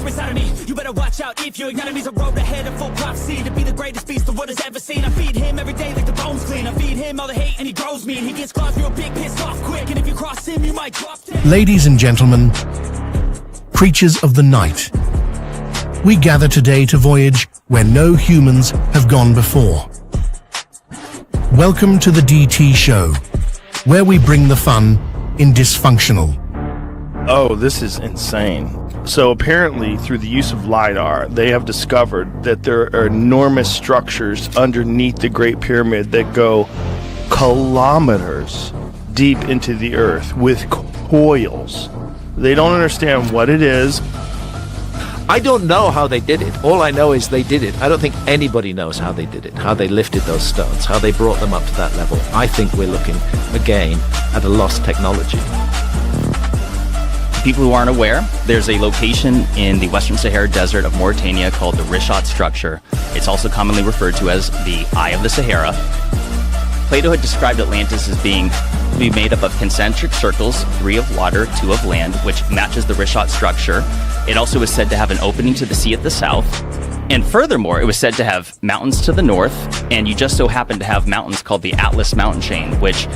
monster inside of me. You better watch out if your enemy's a road ahead of full prophecy to be the greatest beast the world has ever seen. I feed him every day like the bones clean. I feed him all the hate and he grows me. And he gets claws real big, pissed off quick. And if you cross him, you might drop dead. Ladies and gentlemen, creatures of the night, we gather today to voyage where no humans have gone before. Welcome to the DT Show, where we bring the fun in dysfunctional. Oh, this is insane. So apparently, through the use of LiDAR, they have discovered that there are enormous structures underneath the Great Pyramid that go kilometers deep into the earth with coils. They don't understand what it is. I don't know how they did it. All I know is they did it. I don't think anybody knows how they did it, how they lifted those stones, how they brought them up to that level. I think we're looking, again, at a lost technology. People who aren't aware, there's a location in the Western Sahara Desert of Mauritania called the Richat Structure. It's also commonly referred to as the Eye of the Sahara. Plato had described Atlantis as being to be made up of concentric circles, 3 of water, 2 of land, which matches the Richat structure. It also is said to have an opening to the sea at the south. And furthermore, it was said to have mountains to the north, and you just so happen to have mountains called the Atlas mountain chain, which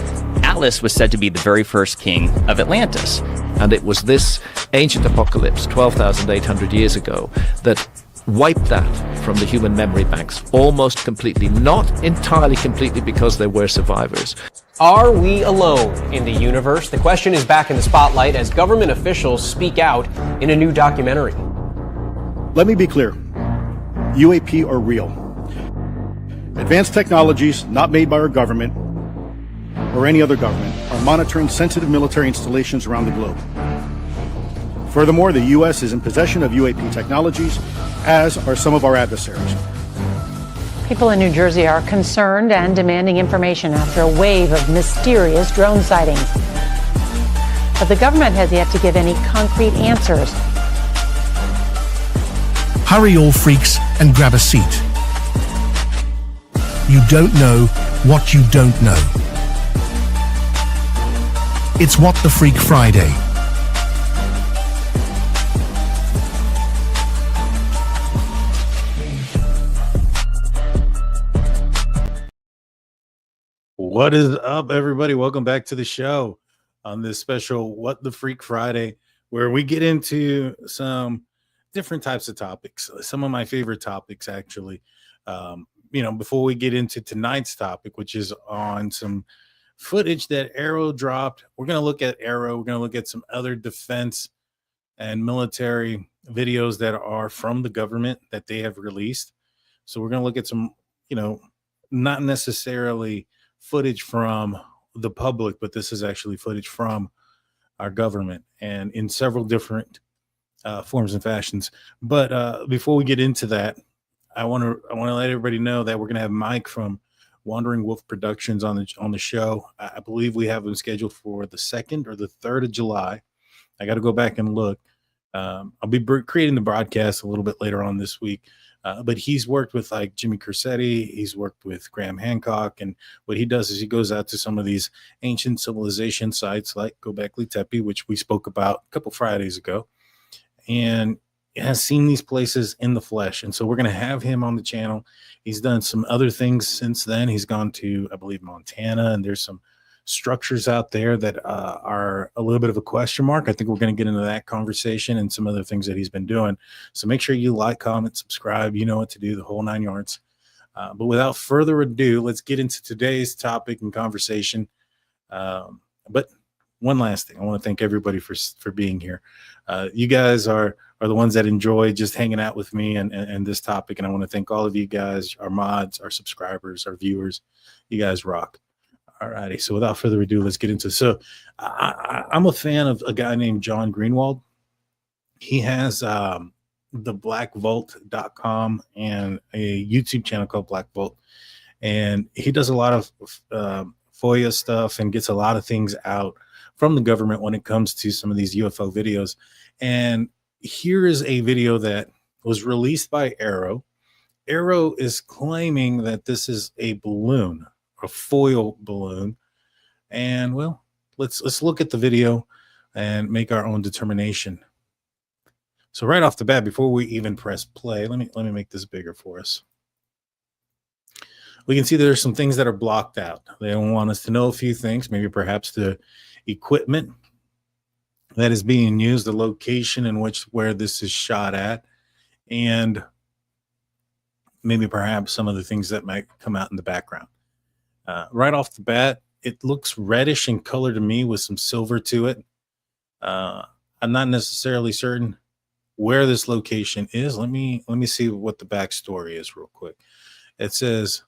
Atlas was said to be the very first king of Atlantis. And it was this ancient apocalypse 12,800 years ago that wiped that from the human memory banks almost completely, not entirely completely because there were survivors. Are we alone in the universe? The question is back in the spotlight as government officials speak out in a new documentary. Let me be clear. UAP are real. Advanced technologies not made by our government or any other government are monitoring sensitive military installations around the globe. Furthermore, the U.S. is in possession of UAP technologies, as are some of our adversaries. People in New Jersey are concerned and demanding information after a wave of mysterious drone sightings. But the government has yet to give any concrete answers. Hurry, all freaks, and grab a seat. You don't know what you don't know. It's What the Freak Friday. What is up, everybody? Welcome back to the show on this special What the Freak Friday, where we get into some different types of topics. Some of my favorite topics, actually. Before we get into tonight's topic, which is on some footage that AARO dropped. We're going to look at AARO. We're going to look at some other defense and military videos that are from the government that they have released. So we're going to look at some, not necessarily footage from the public, but this is actually footage from our government and in several different forms and fashions. But before we get into that, I want to let everybody know that we're going to have Mike from Wandering Wolf Productions on the show. I believe we have him scheduled for the 2nd or the 3rd of July. I got to go back and look. I'll be creating the broadcast a little bit later on this week. But he's worked with like Jimmy Corsetti. He's worked with Graham Hancock. And what he does is he goes out to some of these ancient civilization sites like Göbekli Tepe, which we spoke about a couple Fridays ago, and has seen these places in the flesh. And so we're going to have him on the channel. He's done some other things since then. He's gone to, I believe, Montana, and there's some structures out there that are a little bit of a question mark. I think we're going to get into that conversation and some other things that he's been doing. So make sure you like, comment, subscribe. You know what to do, the whole 9 yards. But without further ado, let's get into today's topic and conversation. But one last thing, I want to thank everybody for being here. You guys are the ones that enjoy just hanging out with me and this topic. And I want to thank all of you guys, our mods, our subscribers, our viewers. You guys rock. All righty. So without further ado, let's get into it. So I'm a fan of a guy named John Greenwald. He has theblackvault.com and a YouTube channel called Black Vault. And he does a lot of FOIA stuff and gets a lot of things out from the government when it comes to some of these UFO videos. And here is a video that was released by AARO. AARO is claiming that this is a balloon, a foil balloon. And well, let's look at the video and make our own determination. So right off the bat, before we even press play, let me make this bigger for us. We can see there's some things that are blocked out. They don't want us to know a few things, maybe perhaps the equipment that is being used, the location in which where this is shot at, and maybe perhaps some of the things that might come out in the background. Right off the bat, it looks reddish in color to me with some silver to it. I'm not necessarily certain where this location is. Let me see what the backstory is real quick. It says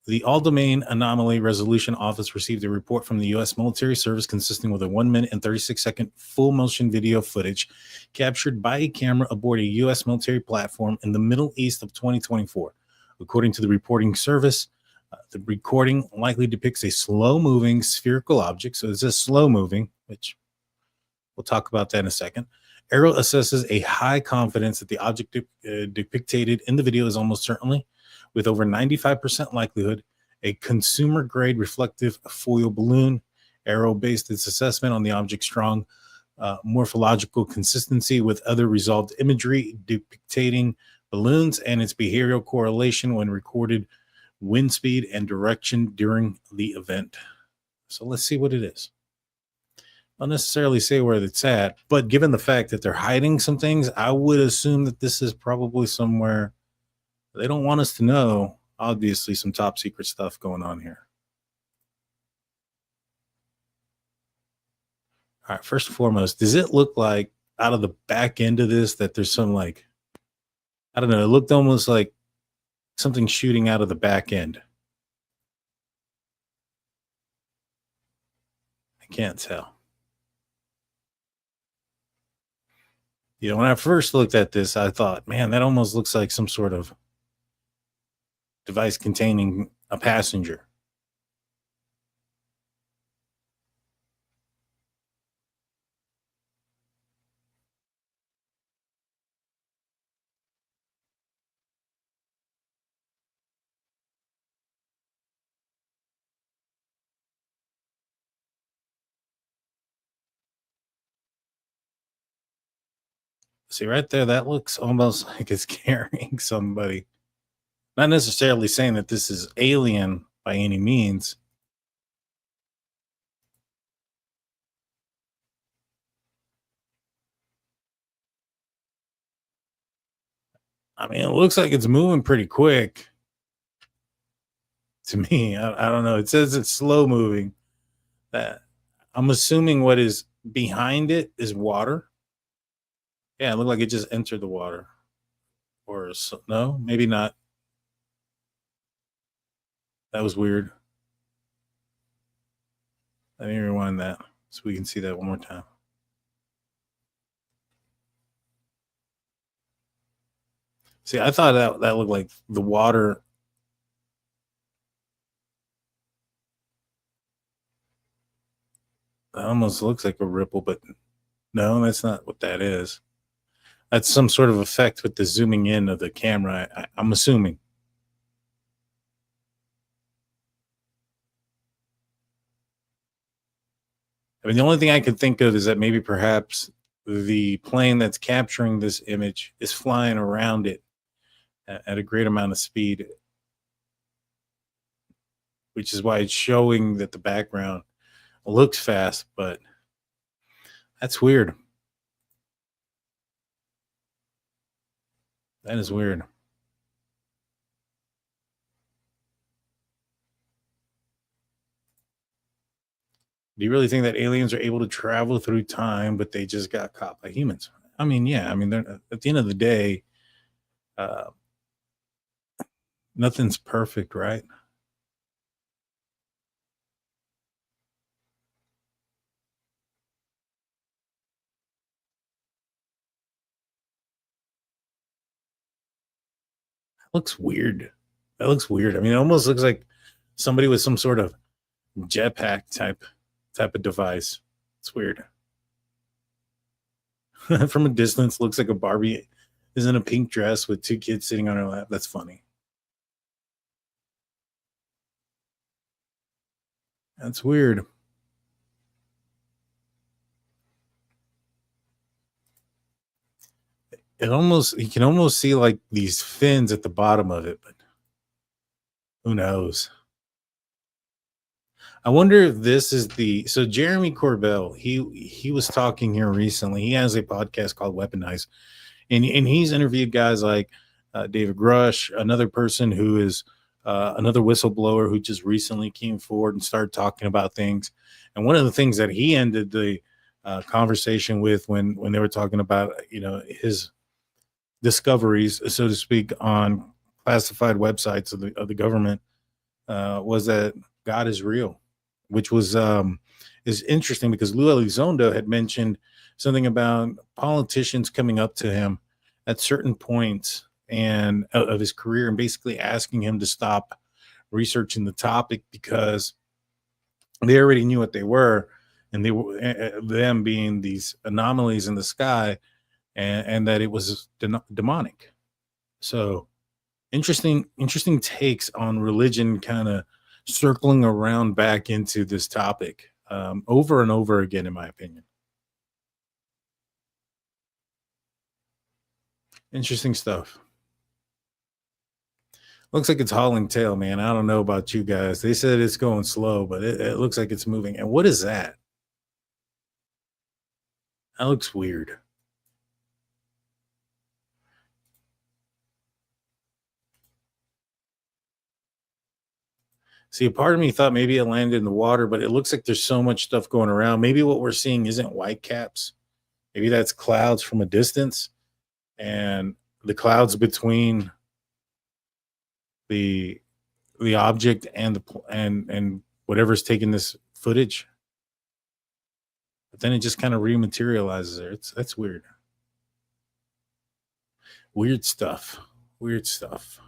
the All-Domain Anomaly Resolution Office received a report from the U.S. military service consisting with a 1 minute and 36-second full motion video footage captured by a camera aboard a U.S. military platform in the Middle East of 2024. According to the reporting service, the recording likely depicts a slow-moving spherical object. So it's just slow-moving, which we'll talk about that in a second. AARO assesses a high confidence that the object depicted in the video is almost certainly, with over 95% likelihood, a consumer-grade reflective foil balloon. AARO based its assessment on the object's strong morphological consistency with other resolved imagery depicting balloons and its behavioral correlation when recorded wind speed and direction during the event. So let's see what it is. I'll necessarily say where it's at, but given the fact that they're hiding some things, I would assume that this is probably somewhere they don't want us to know. Obviously, some top secret stuff going on here. All right, first and foremost, does it look like out of the back end of this that there's some like, I don't know, it looked almost like something shooting out of the back end. I can't tell. You know, when I first looked at this, I thought, man, that almost looks like some sort of device containing a passenger. See right there, that looks almost like it's carrying somebody. Not necessarily saying that this is alien by any means. I mean, it looks like it's moving pretty quick to me. I don't know. It says it's slow moving. I'm assuming what is behind it is water. Yeah, it looked like it just entered the water. Or so, no, maybe not. That was weird. Let me rewind that so we can see that one more time. See, I thought that looked like the water. That almost looks like a ripple, but no, that's not what that is. That's some sort of effect with the zooming in of the camera, I'm assuming. I mean, the only thing I could think of is that maybe perhaps the plane that's capturing this image is flying around it at a great amount of speed, which is why it's showing that the background looks fast, but that's weird. That is weird. Do you really think that aliens are able to travel through time, but they just got caught by humans? I mean, yeah. I mean, they're, at the end of the day, nothing's perfect, right? That looks weird. That looks weird. I mean, it almost looks like somebody with some sort of jetpack type of device. It's weird. From a distance, looks like a Barbie is in a pink dress with two kids sitting on her lap. That's funny. That's weird. you can almost see like these fins at the bottom of it, but who knows? I wonder if this is so Jeremy Corbell, he was talking here recently. He has a podcast called Weaponize, and he's interviewed guys like David Grush, another person who is another whistleblower who just recently came forward and started talking about things. And one of the things that he ended the conversation with when they were talking about, his discoveries, so to speak, on classified websites of the government, was that God is real, which was is interesting because Lou Elizondo had mentioned something about politicians coming up to him at certain points and of his career and basically asking him to stop researching the topic because they already knew what they were, and they were them being these anomalies in the sky, and that it was demonic. So interesting takes on religion, kind of circling around back into this topic over and over again, in my opinion. Interesting stuff. Looks like it's hauling tail, man. I don't know about you guys. They said it's going slow, but it looks like it's moving. And what is that? That looks weird. See, a part of me thought maybe it landed in the water, but it looks like there's so much stuff going around. Maybe what we're seeing isn't white caps. Maybe that's clouds from a distance, and the clouds between the object and and whatever's taking this footage. But then it just kind of rematerializes there. That's weird. Weird stuff. Weird stuff.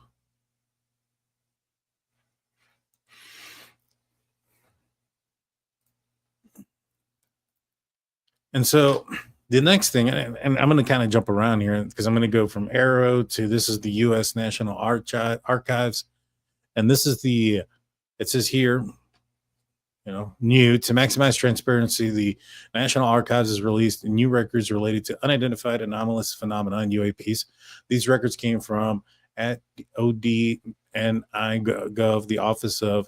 And so the next thing, and I'm going to kind of jump around here because I'm going to go from AARO to this is the U.S. National Archives. And this is it says here, new to maximize transparency, the National Archives has released new records related to unidentified anomalous phenomena and UAPs. These records came from at ODNI.gov, the office of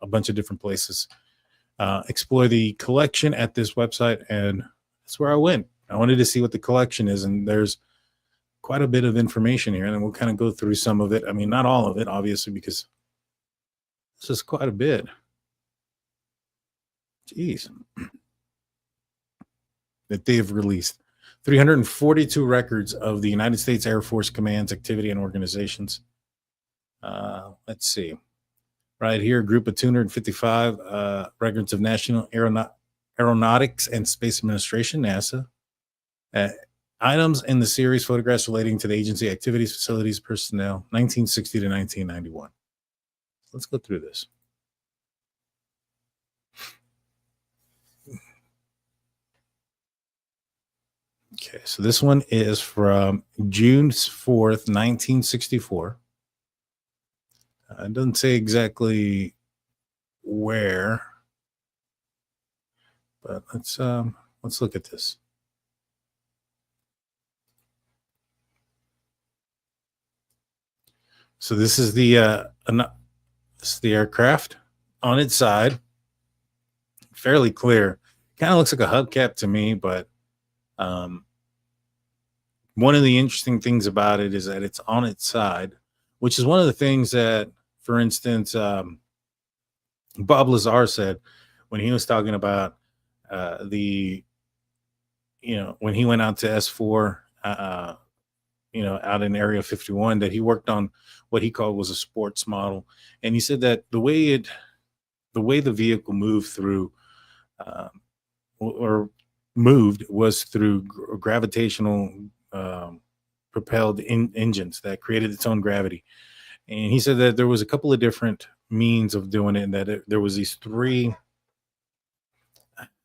a bunch of different places. Explore the collection at this website, and that's where I went. I wanted to see what the collection is, and there's quite a bit of information here, and then we'll kind of go through some of it. I mean, not all of it, obviously, because this is quite a bit. Jeez. That they've released 342 records of the United States Air Force commands, activity, and organizations. Let's see. Right here, a group of 255 records of National Aeronautics and Space Administration, NASA. Items in the series, photographs relating to the agency activities, facilities, personnel, 1960 to 1991. Let's go through this. Okay, so this one is from June 4th, 1964. It doesn't say exactly where, but let's look at this. So this is the aircraft on its side, fairly clear. Kind of looks like a hubcap to me, but one of the interesting things about it is that it's on its side, which is one of the things that, for instance, Bob Lazar said when he was talking about when he went out to S4, out in Area 51, that he worked on what he called was a sports model. And he said that the way the vehicle moved through or moved was through gravitational propelled engines that created its own gravity. And he said that there was a couple of different means of doing it, and that there was these three,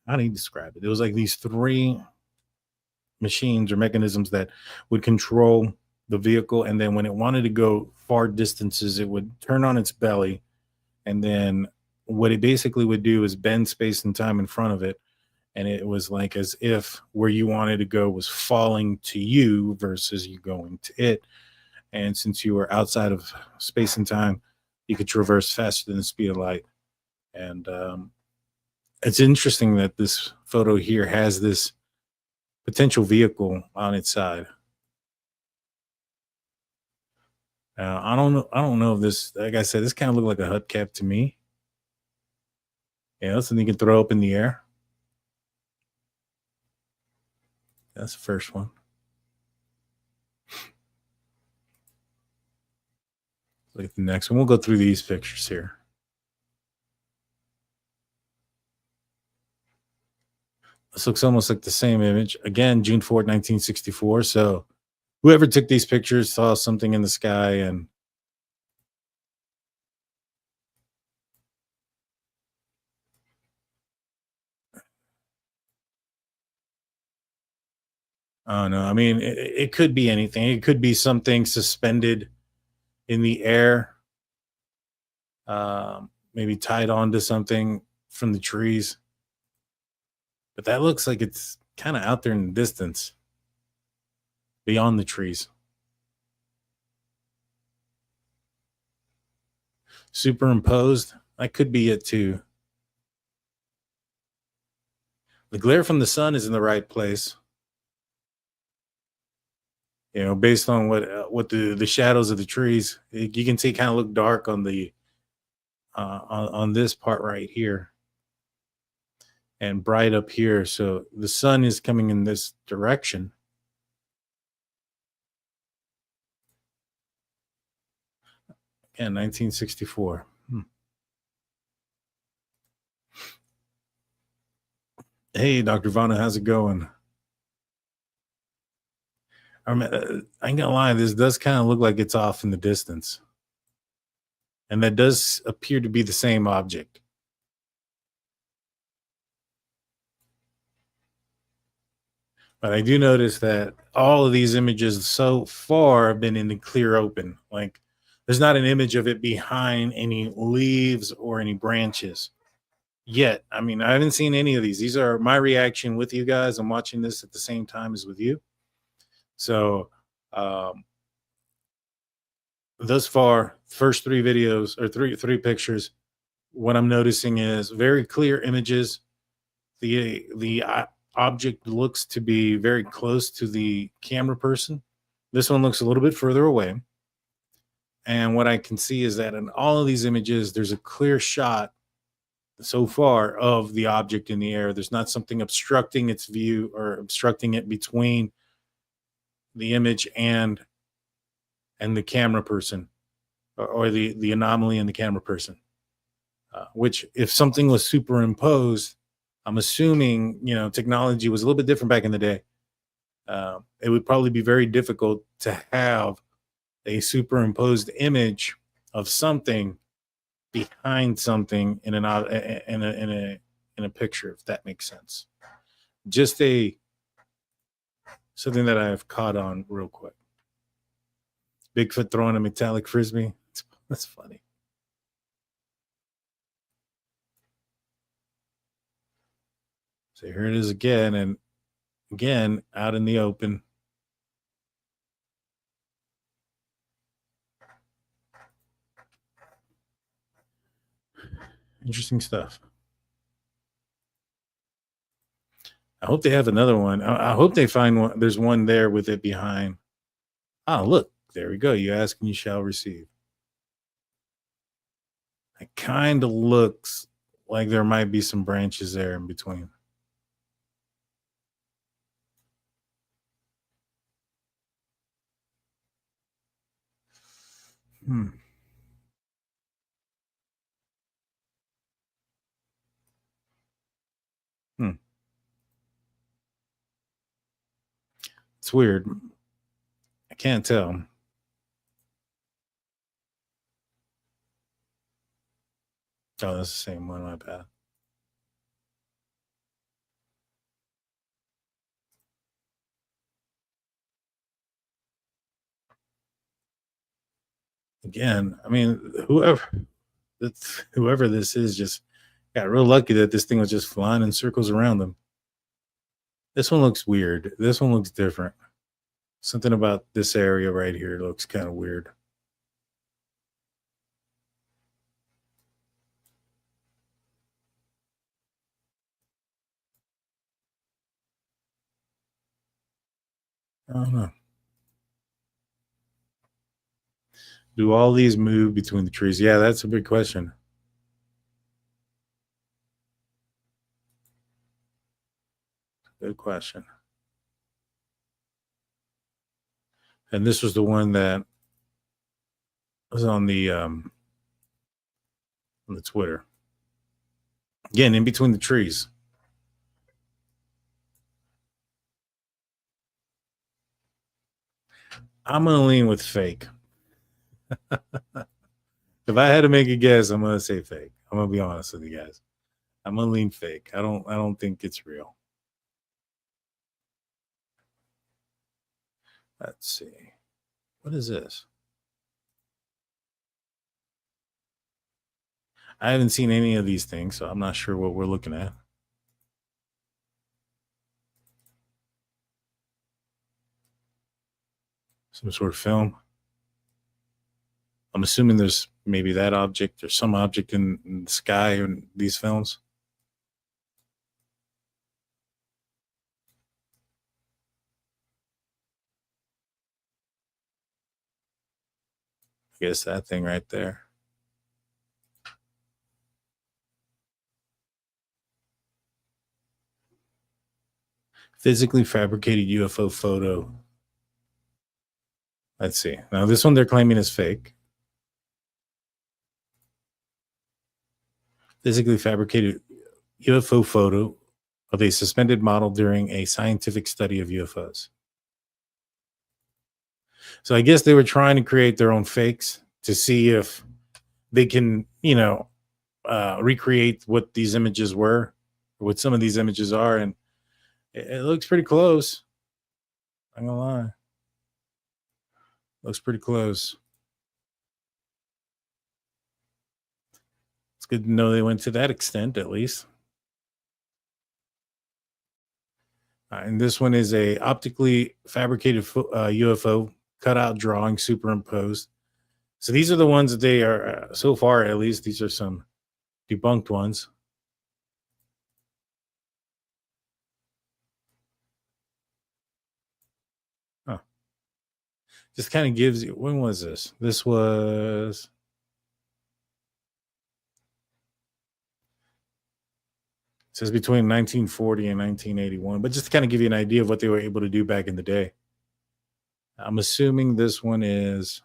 how do you describe it? It was like these three machines or mechanisms that would control the vehicle, and then when it wanted to go far distances, it would turn on its belly, and then what it basically would do is bend space and time in front of it, And it was like as if where you wanted to go was falling to you versus you going to it. And since you were outside of space and time, you could traverse faster than the speed of light. And it's interesting that this photo here has this potential vehicle on its side. I don't know if this, like I said, this kind of looked like a hubcap to me. Yeah, that's something you can throw up in the air. That's the first one. Look at the next one. We'll go through these pictures here. This looks almost like the same image. Again, June 4th, 1964. So whoever took these pictures saw something in the sky and I don't know. I mean, it could be anything. It could be something suspended in the air, maybe tied onto something from the trees. But that looks like it's kind of out there in the distance, beyond the trees. Superimposed, that could be it too. The glare from the sun is in the right place. You know, based on what the shadows of the trees, you can see kind of look dark on the on this part right here, and bright up here. So the sun is coming in this direction. Again, 1964. Hey, Dr. Vanna, how's it going? I ain't gonna lie, this does kind of look like it's off in the distance. And that does appear to be the same object. But I do notice that all of these images so far have been in the clear open. Like there's not an image of it behind any leaves or any branches yet. I mean, I haven't seen any of these. These are my reaction with you guys. I'm watching this at the same time as with you. So thus far, first three videos or three pictures, what I'm noticing is very clear images. The object looks to be very close to the camera person. This one looks a little bit further away. And what I can see is that in all of these images, there's a clear shot so far of the object in the air. There's not something obstructing its view or obstructing it between the image and the camera person, or the anomaly in the camera person, which if something was superimposed, I'm assuming, you know, technology was a little bit different back in the day. It would probably be very difficult to have a superimposed image of something behind something in a picture, if that makes sense. Just something that I've caught on real quick. Bigfoot throwing a metallic frisbee. That's funny. So here it is again, and again out in the open. Interesting stuff. I hope they have another one. I hope they find one. There's one there with it behind. Oh, look, there we go. You ask and you shall receive. It kind of looks like there might be some branches there in between. It's weird. I can't tell. Oh, that's the same one. My bad. Again, I mean, whoever this is just got real lucky that this thing was just flying in circles around them. This one looks weird. This one looks different. Something about this area right here looks kind of weird. I don't know. Do all these move between the trees? Yeah, that's a big question. Good question. And this was the one that was on the Twitter. Again, in between the trees. I'm gonna lean with fake. If I had to make a guess, I'm gonna say fake. I'm gonna be honest with you guys. I'm gonna lean fake. I don't think it's real. Let's see. What is this? I haven't seen any of these things, so I'm not sure what we're looking at. Some sort of film. I'm assuming there's maybe that object or some object in the sky in these films. I guess that thing right there. Physically fabricated UFO photo. Let's see. Now this one they're claiming is fake. Physically fabricated UFO photo of a suspended model during a scientific study of UFOs. So I guess they were trying to create their own fakes to see if they can, recreate what these images were, or what some of these images are, and it looks pretty close. I'm gonna lie. Looks pretty close. It's good to know they went to that extent, at least. And this one is a optically fabricated UFO cutout drawing superimposed. So these are the ones that they are, so far at least, these are some debunked ones. Huh. Just kind of gives you, when was this? This was... It says between 1940 and 1981, but just to kind of give you an idea of what they were able to do back in the day. I'm assuming this one is...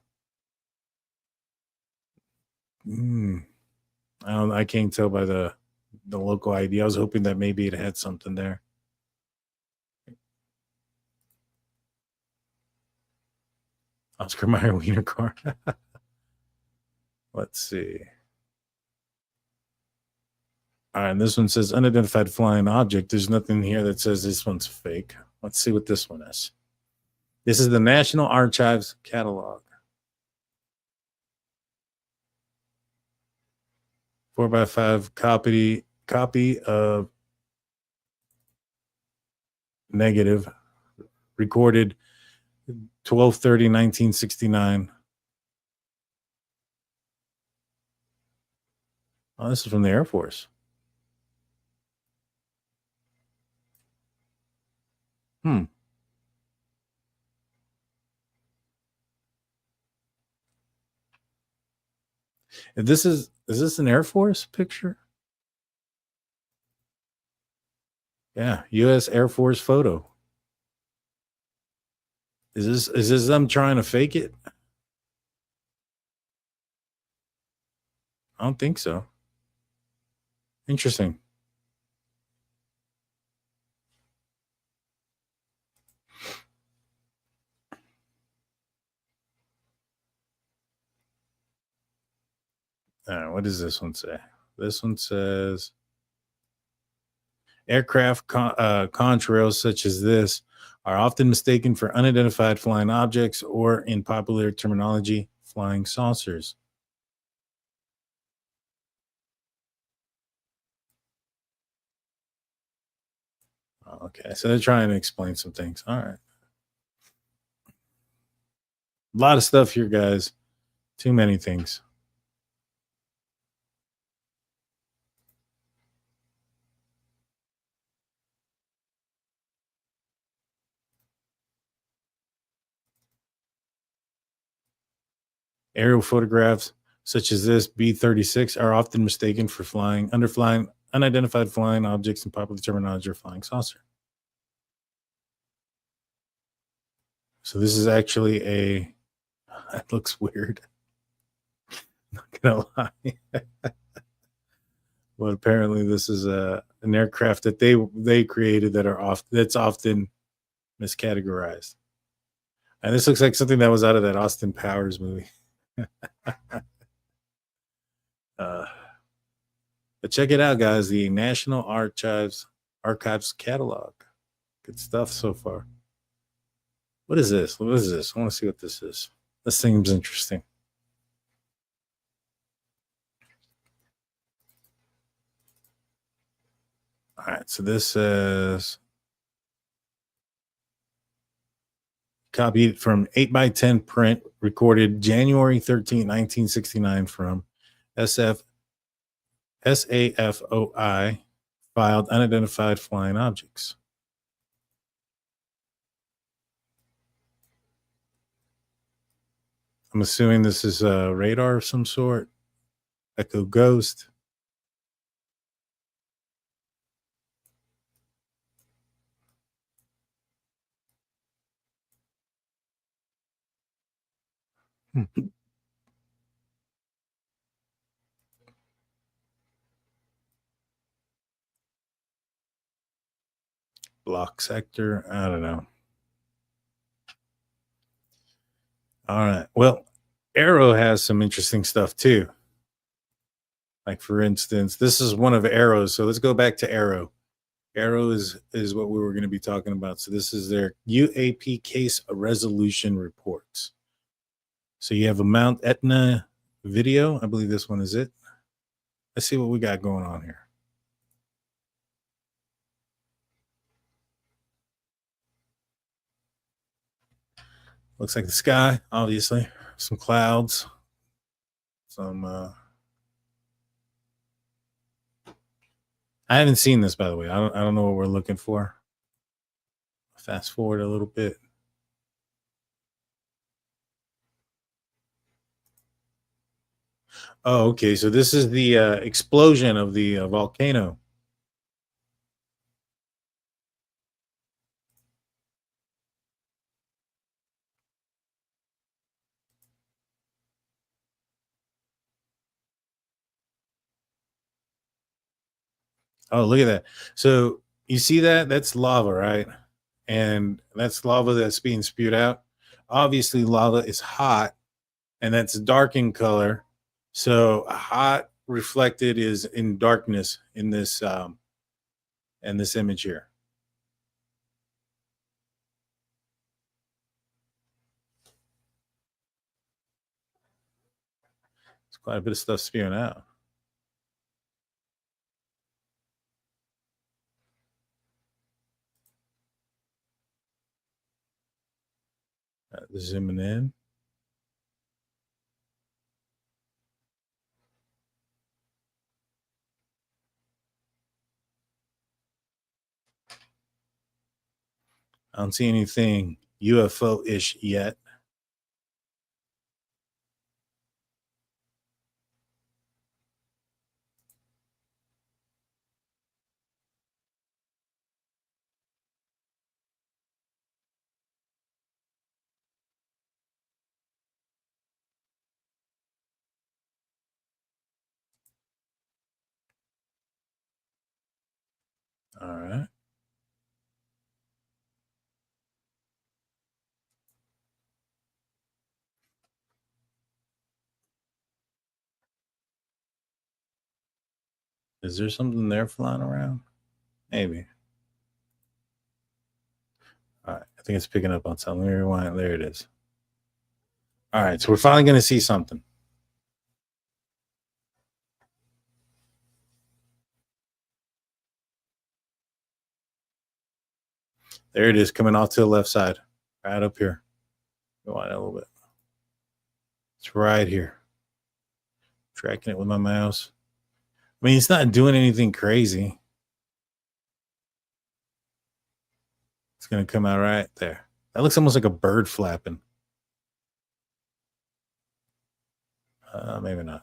I can't tell by the local ID. I was hoping that maybe it had something there. Oscar Mayer Wiener car. Let's see. All right, and this one says unidentified flying object. There's nothing here that says this one's fake. Let's see what this one is. This is the National Archives catalog. 4x5 copy of negative, recorded 12/30/1969. Oh, this is from the Air Force. If this is this an Air Force picture? Yeah, U.S. Air Force photo. Is this them trying to fake it? I don't think so. Interesting. What does this one say? This one says aircraft contrails such as this are often mistaken for unidentified flying objects, or in popular terminology, flying saucers. Okay, so they're trying to explain some things. All right. A lot of stuff here, guys. Too many things. Aerial photographs such as this B-36 are often mistaken for underflying unidentified flying objects in popular terminology or flying saucer. So this is actually a, that looks weird. Not gonna lie. But apparently this is an aircraft that they created that's often miscategorized. And this looks like something that was out of that Austin Powers movie. But check it out, guys. The National Archives catalog. Good stuff so far. What is this? What is this? I want to see what this is. This seems interesting. All right, so this says copied from 8x10 print, recorded January 13, 1969 from SAFOI, filed unidentified flying objects. I'm assuming this is a radar of some sort. Echo Ghost. Block sector. I don't know. All right. Well, AARO has some interesting stuff too. Like for instance, this is one of AARO's. So let's go back to AARO. AARO is what we were going to be talking about. So this is their UAP case resolution reports. So you have a Mount Etna video. I believe this one is it. Let's see what we got going on here. Looks like the sky, obviously. Some clouds. Some I haven't seen this, by the way. I don't know what we're looking for. Fast forward a little bit. Oh, okay. So this is the explosion of the volcano. Oh, look at that. So you see that? That's lava, right? And that's lava that's being spewed out. Obviously, lava is hot, and that's dark in color. So hot reflected is in darkness in this image here. It's quite a bit of stuff spewing out. Zooming in. I don't see anything UFO-ish yet. All right. Is there something there flying around? Maybe. All right. I think it's picking up on something. Let me rewind. There it is. All right. So we're finally going to see something. There it is, coming off to the left side, right up here. Go on a little bit. It's right here. Tracking it with my mouse. I mean, it's not doing anything crazy. It's going to come out right there. That looks almost like a bird flapping. Maybe not.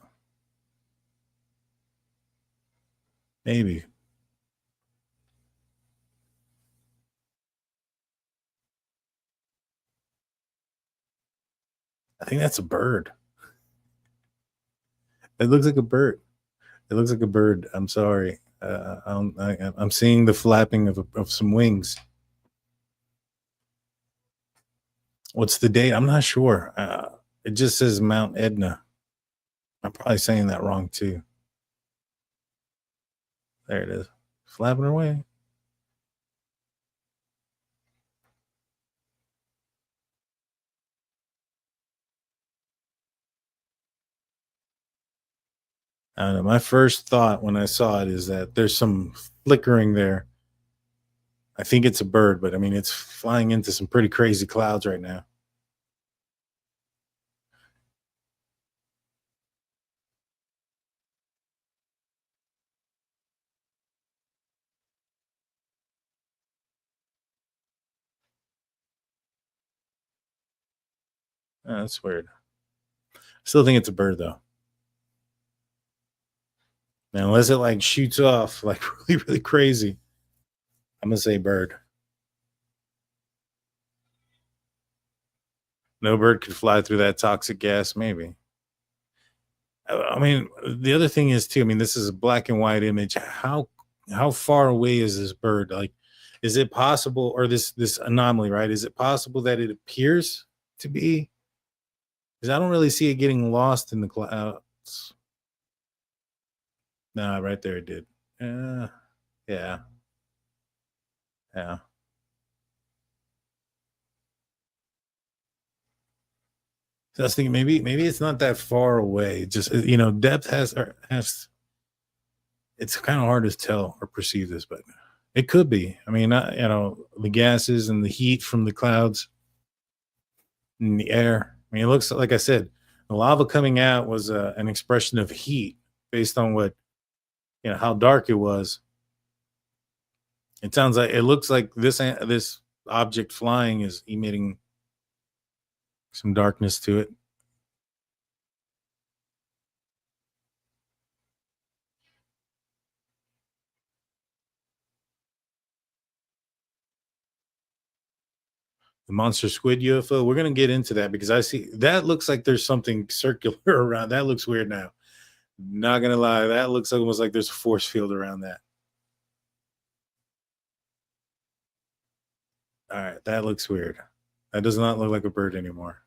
Maybe. I think that's a bird. It looks like a bird. It looks like a bird. I'm sorry. I'm seeing the flapping of some wings. What's the date? I'm not sure. It just says Mount Etna. I'm probably saying that wrong too. There it is. Flapping away. I don't know. My first thought when I saw it is that there's some flickering there. I think it's a bird, but I mean, it's flying into some pretty crazy clouds right now. Oh, that's weird. Still think it's a bird though. Now, unless it like shoots off like really, really crazy, I'm gonna say bird. No bird could fly through that toxic gas, maybe. I mean, the other thing is too, I mean, this is a black and white image. How far away is this bird? Like, is it possible, or this anomaly, right? Is it possible that it appears to be? Because I don't really see it getting lost in the clouds. Nah, right there it did. Yeah. Yeah. So I was thinking maybe it's not that far away. Just, you know, depth has it's kind of hard to tell or perceive this, but it could be. I mean, you know, the gases and the heat from the clouds in the air. I mean, it looks like I said, the lava coming out was an expression of heat based on what, you know, how dark it was. It sounds like, it looks like this object flying is emitting some darkness to it. The monster squid UFO, we're going to get into that because I see that looks like there's something circular around. That looks weird now. Not going to lie. That looks almost like there's a force field around that. All right. That looks weird. That does not look like a bird anymore.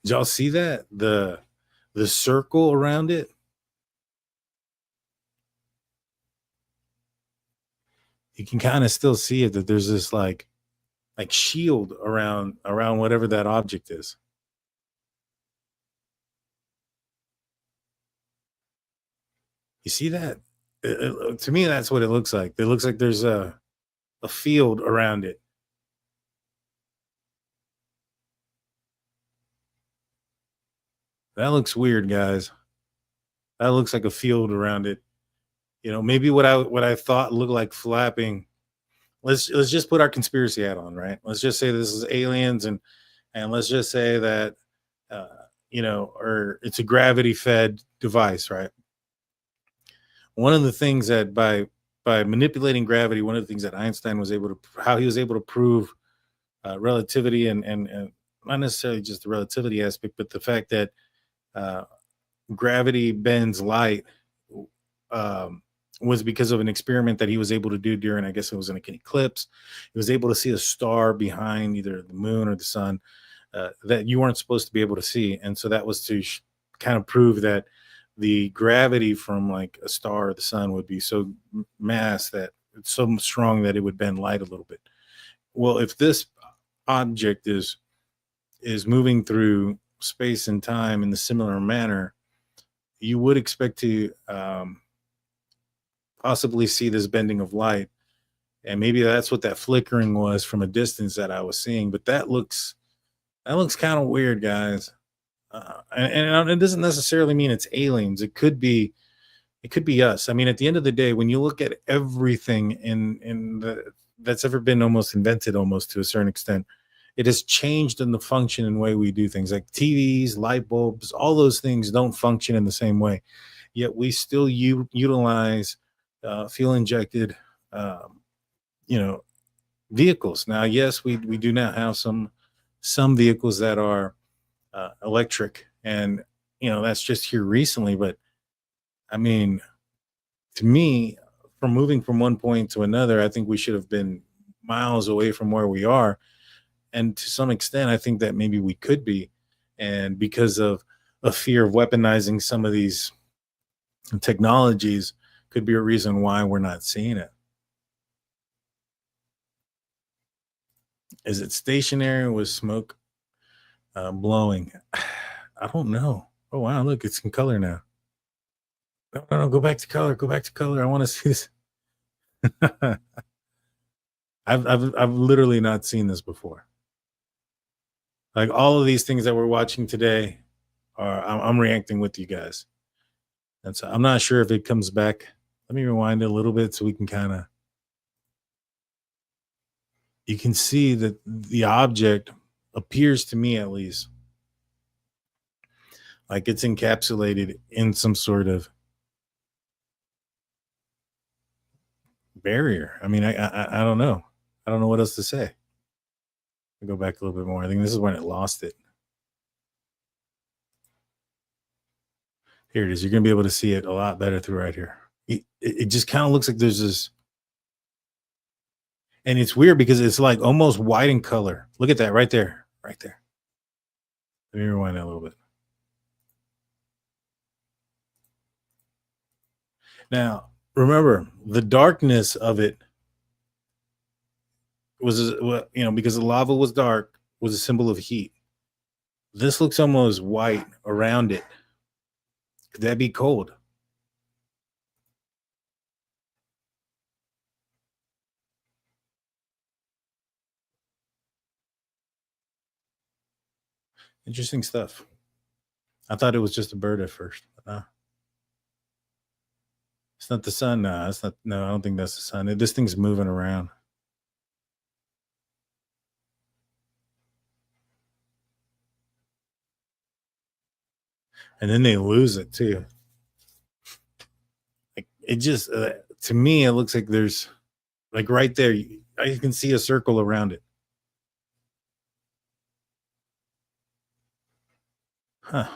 Did y'all see that? The circle around it? You can kind of still see it, that there's this like shield around whatever that object is. You see that? To me, that's what it looks like. It looks like there's a field around it. That looks weird, guys. That looks like a field around it. You know, maybe what I thought looked like flapping. Let's just put our conspiracy hat on, right? Let's just say this is aliens, and let's just say that you know, or it's a gravity fed device, right? One of the things that by manipulating gravity, one of the things that Einstein was able to, how he was able to prove relativity and not necessarily just the relativity aspect, but the fact that gravity bends light was because of an experiment that he was able to do during, I guess it was in an eclipse. He was able to see a star behind either the moon or the sun that you weren't supposed to be able to see. And so that was to kind of prove that the gravity from like a star or the sun would be so mass that it's so strong that it would bend light a little bit. Well, if this object is moving through space and time in a similar manner, you would expect to possibly see this bending of light. And maybe that's what that flickering was from a distance that I was seeing. But that looks kind of weird, guys. And it doesn't necessarily mean it's aliens. It could be us. I mean, at the end of the day, when you look at everything that's ever been almost invented, almost to a certain extent, it has changed in the function and way we do things. Like TVs, light bulbs, all those things don't function in the same way. Yet we still utilize fuel injected, vehicles. Now, yes, we do now have some vehicles that are electric, and that's just here recently. But I mean, to me, from moving from one point to another, I think we should have been miles away from where we are. And to some extent, I think that maybe we could be. And because of a fear of weaponizing some of these technologies, could be a reason why we're not seeing it. Is it stationary with smoke blowing? I don't know. Oh, wow. Look, it's in color now. No, go back to color. Go back to color. I want to see this. I've literally not seen this before. Like all of these things that we're watching today I'm reacting with you guys. And so I'm not sure if it comes back. Let me rewind it a little bit so we can you can see that the object appears, to me at least, like it's encapsulated in some sort of barrier. I mean, I don't know. I don't know what else to say. I'll go back a little bit more. I think this is when it lost it. Here it is. You're going to be able to see it a lot better through right here. It just kind of looks like there's this. And it's weird because it's like almost white in color. Look at that right there. Right there. Let me rewind that a little bit. Now, remember, the darkness of it was, because the lava was dark, was a symbol of heat. This looks almost white around it. Could that be cold? Interesting stuff. I thought it was just a bird at first. But it's not the sun. No, it's not. No, I don't think that's the sun. This thing's moving around. And then they lose it too. Like it just, to me, it looks like there's, like right there, you can see a circle around it. Huh.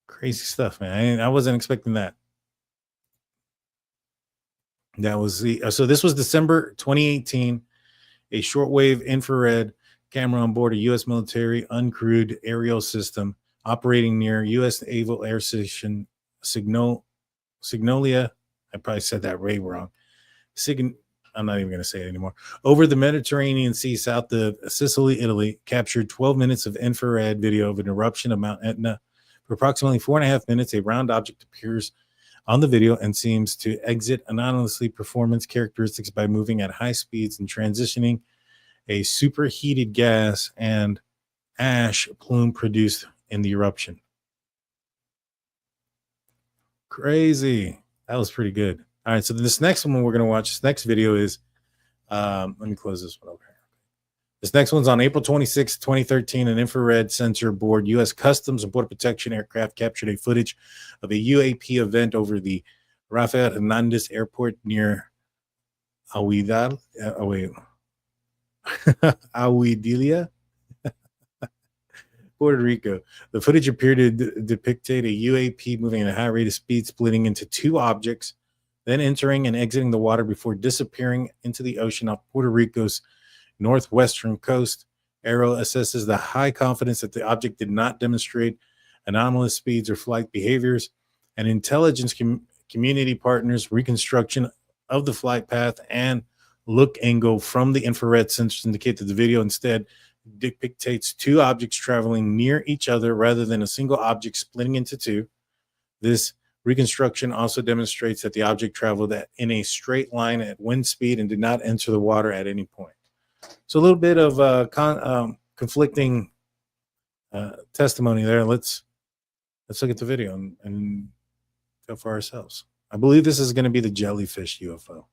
Crazy stuff, man. I wasn't expecting that. That was so this was December 2018, a shortwave infrared camera on board a U.S. military uncrewed aerial system operating near U.S. Naval Air Station Signolia. I probably said that way wrong. I'm not even going to say it anymore. Over the Mediterranean Sea south of Sicily, Italy, captured 12 minutes of infrared video of an eruption of Mount Etna. For approximately 4.5 minutes, a round object appears on the video and seems to exit anonymously performance characteristics by moving at high speeds and transitioning a superheated gas and ash plume produced in the eruption. Crazy. That was pretty good. All right, so this next one we're going to watch, this next video is, let me close this one over here. This next one's on April 26, 2013. An infrared sensor aboard U.S. Customs and Border Protection aircraft captured a footage of a UAP event over the Rafael Hernandez Airport near Aguadilia, Puerto Rico. The footage appeared to depict a UAP moving at a high rate of speed, splitting into two objects, then entering and exiting the water before disappearing into the ocean off Puerto Rico's northwestern coast. AARO assesses the high confidence that the object did not demonstrate anomalous speeds or flight behaviors, and intelligence community partners reconstruction of the flight path and look angle from the infrared sensors indicate that the video instead depicts two objects traveling near each other rather than a single object splitting into two. This Reconstruction also demonstrates that the object traveled in a straight line at wind speed and did not enter the water at any point. So a little bit of conflicting testimony there. Let's look at the video and go for ourselves. I believe this is going to be the jellyfish UFO.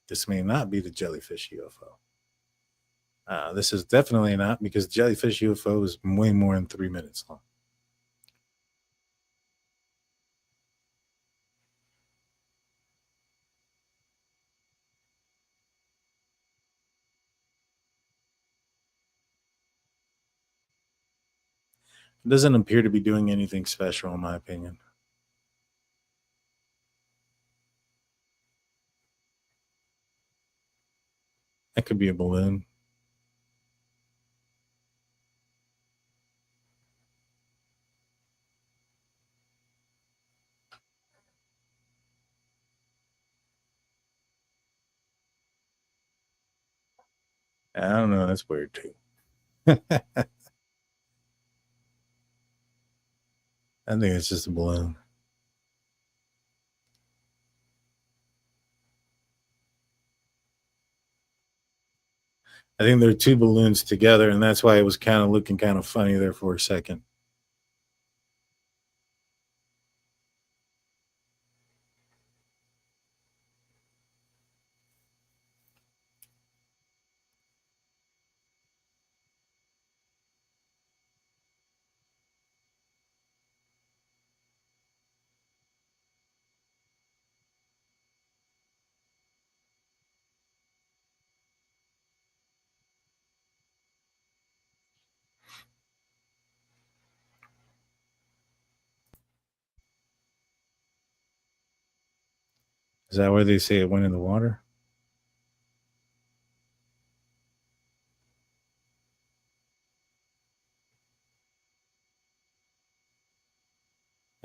This may not be the jellyfish UFO. This is definitely not, because jellyfish UFO is way more than 3 minutes long. It doesn't appear to be doing anything special, in my opinion. That could be a balloon. I don't know. That's weird too. I think it's just a balloon. I think there are two balloons together, and that's why it was kind of looking kind of funny there for a second. Is that where they say it went in the water?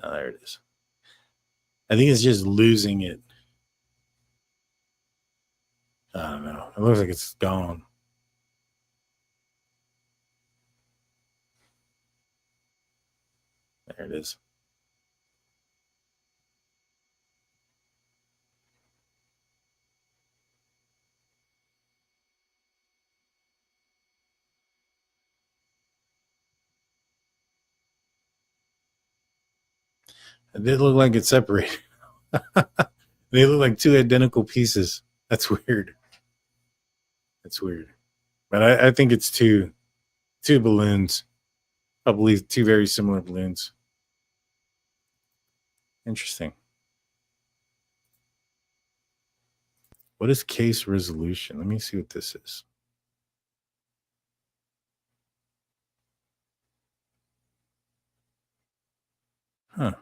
Oh, there it is. I think it's just losing it. I don't know. It looks like it's gone. There it is. It did look like it's separated. They look like two identical pieces. That's weird. That's weird. But I think it's two balloons. Probably two very similar balloons. Interesting. What is case resolution? Let me see what this is. Huh.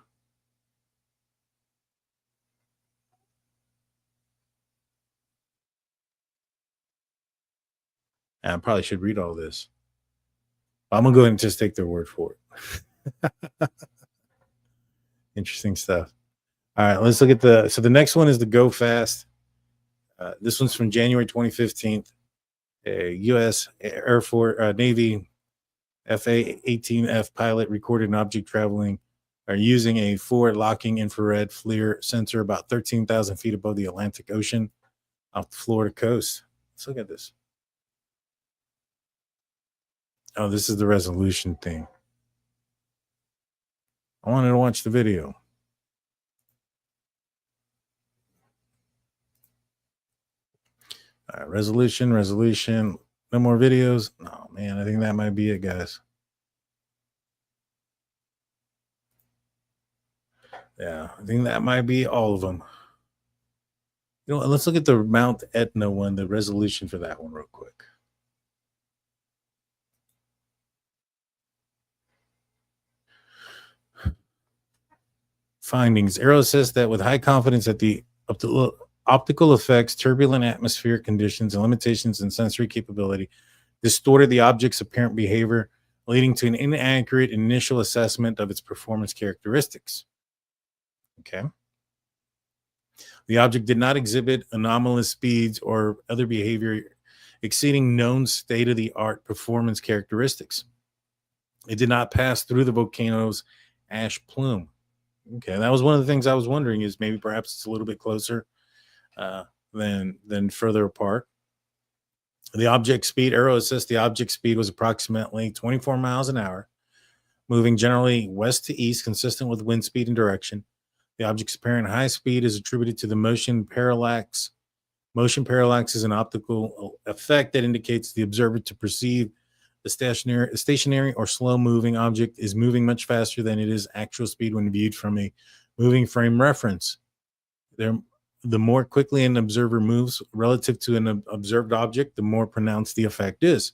I probably should read all this. I'm going to go ahead and just take their word for it. Interesting stuff. All right, let's look at the next one is the Go Fast. This one's from January 2015. A U.S. Air Force Navy FA-18F pilot recorded an object traveling or using a forward-locking infrared FLIR sensor about 13,000 feet above the Atlantic Ocean off the Florida coast. Let's look at this. Oh, this is the resolution thing. I wanted to watch the video. All right, resolution. No more videos. Oh, man, I think that might be it, guys. Yeah, I think that might be all of them. You know, let's look at the Mount Etna one, the resolution for that one real quick. Findings. AARO says that with high confidence that the optical effects, turbulent atmospheric conditions, and limitations in sensory capability distorted the object's apparent behavior, leading to an inaccurate initial assessment of its performance characteristics. Okay. The object did not exhibit anomalous speeds or other behavior exceeding known state-of-the-art performance characteristics. It did not pass through the volcano's ash plume. Okay, that was one of the things I was wondering, is maybe perhaps it's a little bit closer than further apart. The object speed, AARO assessed the object speed was approximately 24 miles an hour, moving generally west to east, consistent with wind speed and direction. The object's apparent high speed is attributed to the motion parallax. Motion parallax is an optical effect that indicates the observer to perceive the stationary or slow-moving object is moving much faster than it is actual speed when viewed from a moving frame reference. The more quickly an observer moves relative to an observed object, the more pronounced the effect is.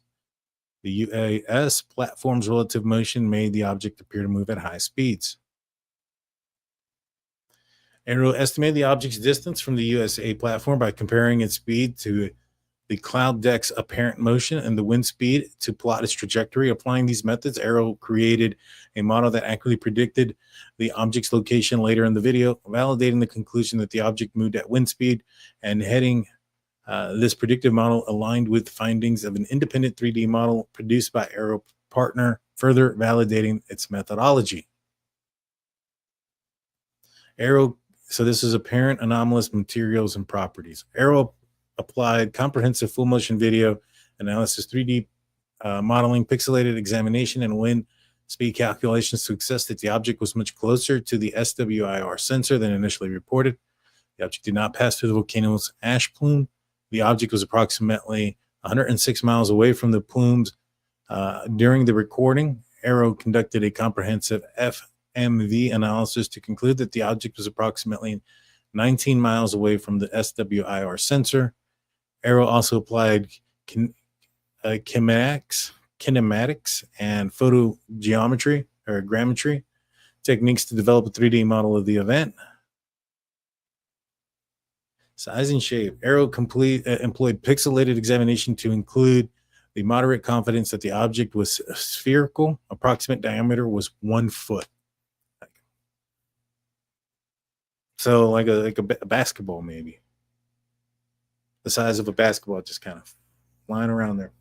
The UAS platform's relative motion made the object appear to move at high speeds. AARO estimated the object's distance from the USA platform by comparing its speed to the cloud deck's apparent motion and the wind speed to plot its trajectory. Applying these methods, AARO created a model that accurately predicted the object's location later in the video, validating the conclusion that the object moved at wind speed and heading. This predictive model aligned with findings of an independent 3D model produced by AARO partner, further validating its methodology. AARO, so this is apparent anomalous materials and properties. AARO applied comprehensive full motion video analysis, 3D modeling, pixelated examination, and wind speed calculations to assess that the object was much closer to the SWIR sensor than initially reported. The object did not pass through the volcano's ash plume. The object was approximately 106 miles away from the plumes. During the recording, AARO conducted a comprehensive FMV analysis to conclude that the object was approximately 19 miles away from the SWIR sensor. AARO also applied kinematics and photogeometry or grammetry techniques to develop a 3D model of the event. Size and shape. AARO employed pixelated examination to include the moderate confidence that the object was spherical. Approximate diameter was 1 foot. So like a basketball, maybe. The size of a basketball, just kind of flying around there.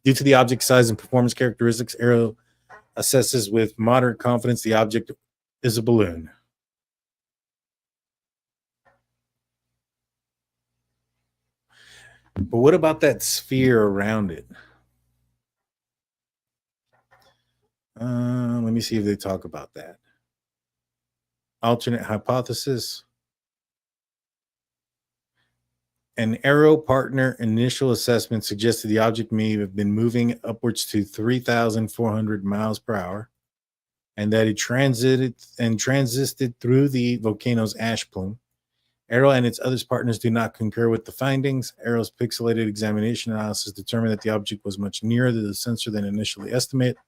Due to the object size and performance characteristics, AARO assesses with moderate confidence the object is a balloon. But what about that sphere around it? Let me see if they talk about that. Alternate hypothesis. An AARO partner initial assessment suggested the object may have been moving upwards to 3,400 miles per hour and that it transited through the volcano's ash plume. AARO and its other partners do not concur with the findings. AARO's pixelated examination analysis determined that the object was much nearer to the sensor than initially estimated,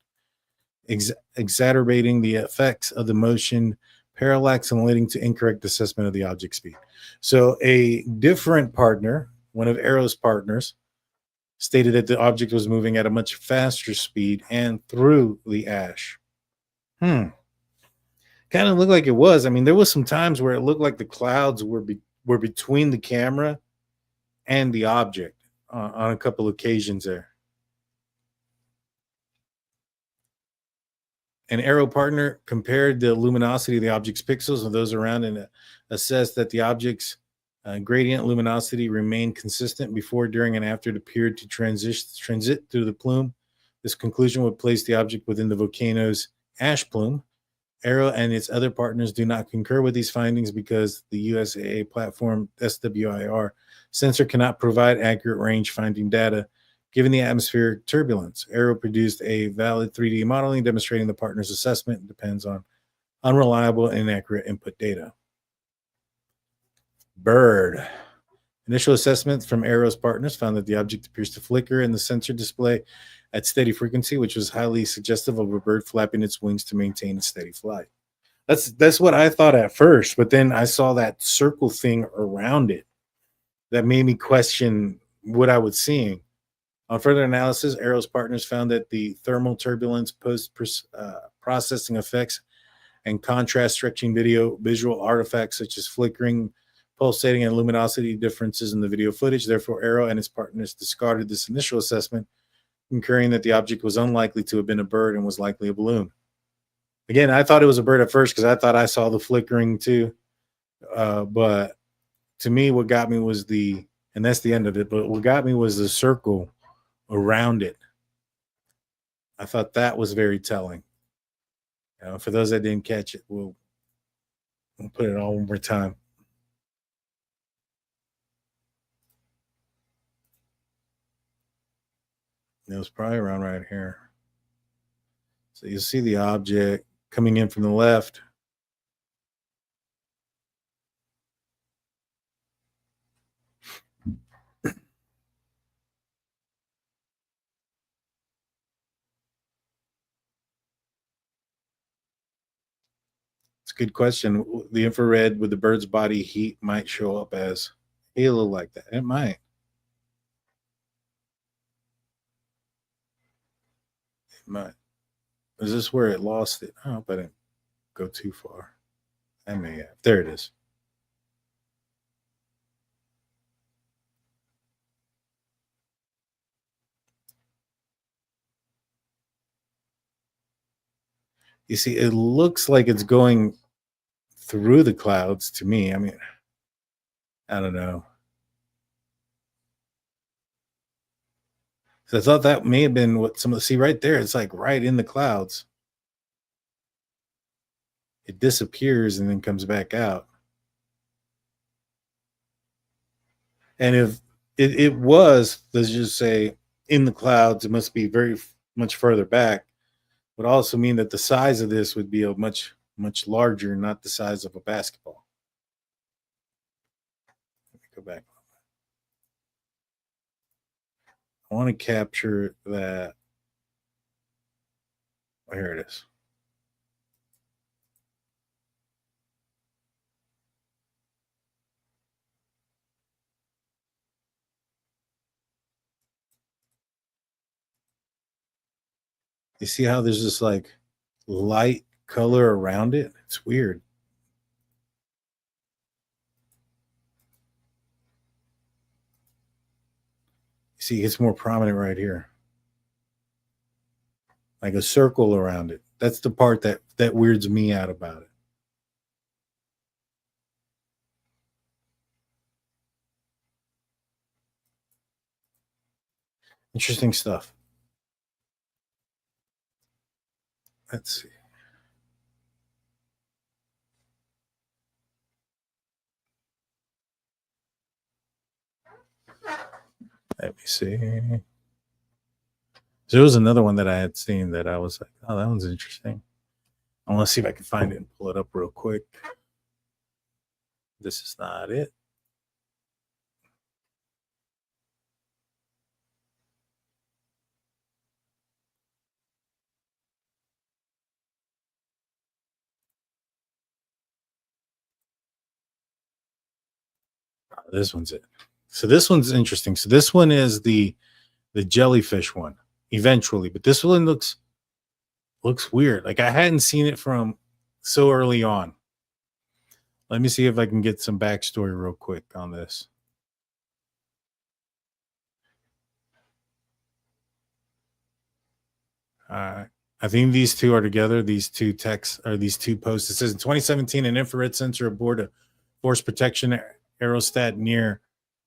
exacerbating the effects of the motion parallax and leading to incorrect assessment of the object speed. So a different partner, one of AARO's partners, stated that the object was moving at a much faster speed and through the ash. Kind of looked like it was. I mean, there was some times where it looked like the clouds were between the camera and the object on a couple occasions there. An AARO partner compared the luminosity of the object's pixels and those around and assessed that the object's gradient luminosity remained consistent before, during, and after it appeared to transit through the plume. This conclusion would place the object within the volcano's ash plume. AARO and its other partners do not concur with these findings because the USAA platform SWIR sensor cannot provide accurate range finding data given the atmospheric turbulence. AARO produced a valid 3D modeling demonstrating the partner's assessment depends on unreliable and inaccurate input data. Bird. Initial assessments from AARO's partners found that the object appears to flicker in the sensor display at steady frequency, which was highly suggestive of a bird flapping its wings to maintain a steady flight. That's what I thought at first, but then I saw that circle thing around it that made me question what I was seeing. On further analysis, AARO's partners found that the thermal turbulence, post-processing effects, and contrast stretching visual artifacts such as flickering pulsating and luminosity differences in the video footage. Therefore, AARO and its partners discarded this initial assessment, concurring that the object was unlikely to have been a bird and was likely a balloon. Again, I thought it was a bird at first because I thought I saw the flickering too. But to me, what got me was and that's the end of it, but what got me was the circle around it. I thought that was very telling. For those that didn't catch it, we'll put it all one more time. It was probably around right here. So you see the object coming in from the left. It's a good question. The infrared with the bird's body heat might show up as halo like that. It might. It might. Is this where it lost it? I hope I didn't go too far. I may have. There it is. You see, it looks like it's going through the clouds to me. I mean, I don't know. So I thought that may have been what some of the, see right there, it's like right in the clouds. It disappears and then comes back out. And if it was, let's just say, in the clouds, it must be very much further back. Would also mean that the size of this would be a much larger, not the size of a basketball. Let me go back. I want to capture that. Oh, here it is. You see how there's this like light color around it? It's weird. You see, it's more prominent right here. Like a circle around it. That's the part that weirds me out about it. Interesting stuff. Let's see. Let me see. There was another one that I had seen that I was like, oh, that one's interesting. I want to see if I can find it and pull it up real quick. This is not it. This one's it. So this one's interesting. So this one is the jellyfish one eventually, but this one looks weird. Like I hadn't seen it from so early on. Let me see if I can get some backstory real quick on this. I think these two are together. These two texts or these two posts. It says in 2017, an infrared sensor aboard a force protection aerostat near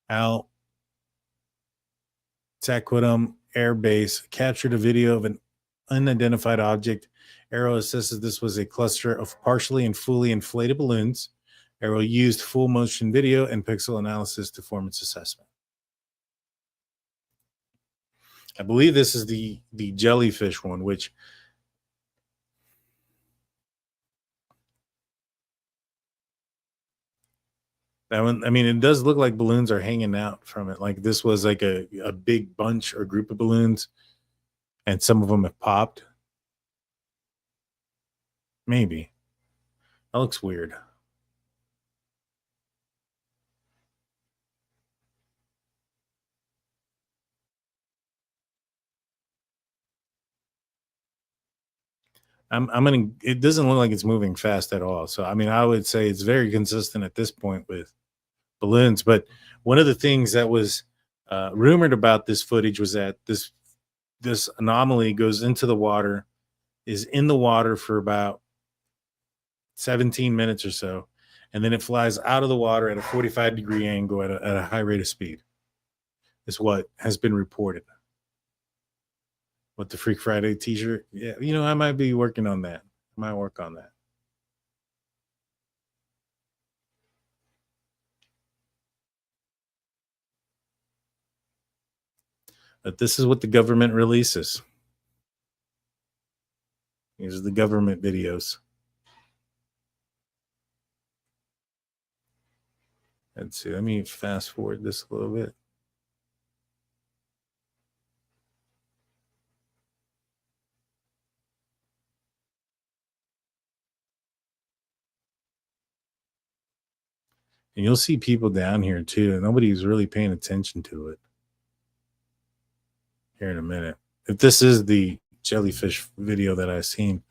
Al Taquidum Air Base captured a video of an unidentified object. AARO assesses this was a cluster of partially and fully inflated balloons. AARO used full motion video and pixel analysis to form its assessment. I believe this is the jellyfish one, which that one, I mean, it does look like balloons are hanging out from it. Like this was like a big bunch or group of balloons, and some of them have popped. Maybe. That looks weird. I'm gonna. It doesn't look like it's moving fast at all. So I mean, I would say it's very consistent at this point with balloons. But one of the things that was rumored about this footage was that this anomaly goes into the water, is in the water for about 17 minutes or so, and then it flies out of the water at a 45-degree angle at a high rate of speed. Is what has been reported. With the Freak Friday t-shirt. Yeah, I might be working on that. I might work on that. But this is what the government releases. These are the government videos. Let's see. Let me fast forward this a little bit. And you'll see people down here too. Nobody's really paying attention to it. Here in a minute. If this is the jellyfish video that I've seen,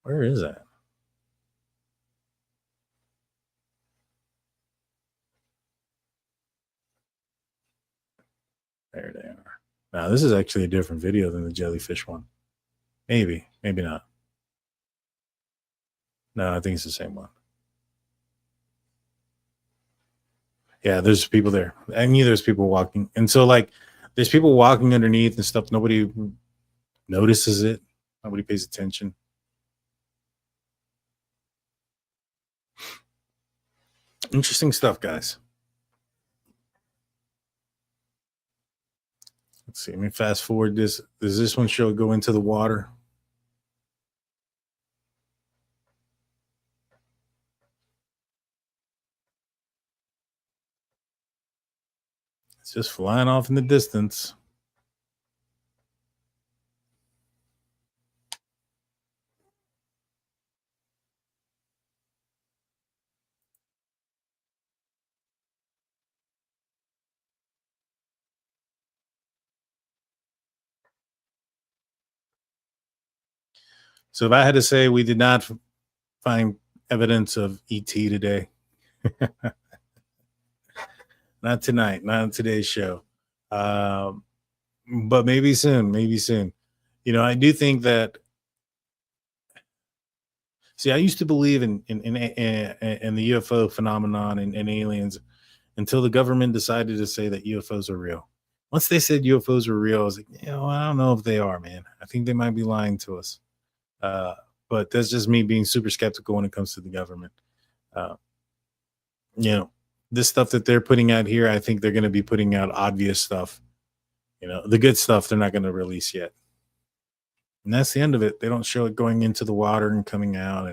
where is that? There they are. Now, this is actually a different video than the jellyfish one. Maybe, maybe not. No, I think it's the same one. Yeah, there's people there. I knew there's people walking. And so, there's people walking underneath and stuff. Nobody notices it. Nobody pays attention. Interesting stuff, guys. Let's see. Let me fast forward this. Does this one show go into the water? It's just flying off in the distance. So if I had to say we did not find evidence of ET today, not tonight, not on today's show, but maybe soon, maybe soon. I do think that. See, I used to believe in the UFO phenomenon and aliens until the government decided to say that UFOs are real. Once they said UFOs were real, I was like, I don't know if they are, man. I think they might be lying to us. But that's just me being super skeptical when it comes to the government. This stuff that they're putting out here, I think they're going to be putting out obvious stuff. The good stuff they're not going to release yet. And that's the end of it. They don't show it going into the water and coming out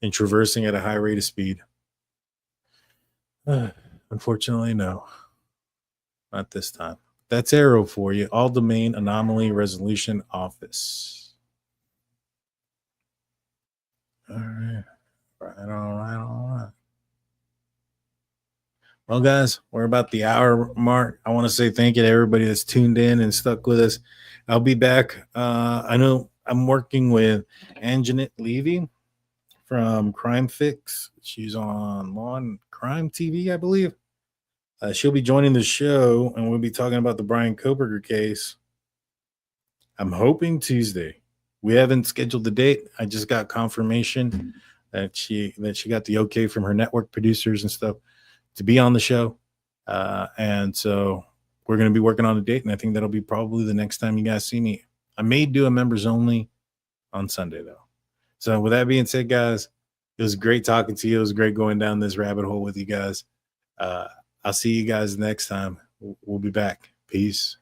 and traversing at a high rate of speed. Unfortunately, no. Not this time. That's AARO for you. All Domain Anomaly Resolution Office. All right. All right. Well, guys, we're about the hour mark. I want to say thank you to everybody that's tuned in and stuck with us. I'll be back. I know I'm working with Anjanette Levy from Crime Fix. She's on Law and Crime TV, I believe. She'll be joining the show, and we'll be talking about the Brian Koberger case. I'm hoping Tuesday. We haven't scheduled the date. I just got confirmation that she got the okay from her network producers and stuff to be on the show. And so we're going to be working on a date, and I think that'll be probably the next time you guys see me. I may do a members only on Sunday, though. So with that being said, guys, it was great talking to you. It was great going down this rabbit hole with you guys. I'll see you guys next time. We'll be back. Peace.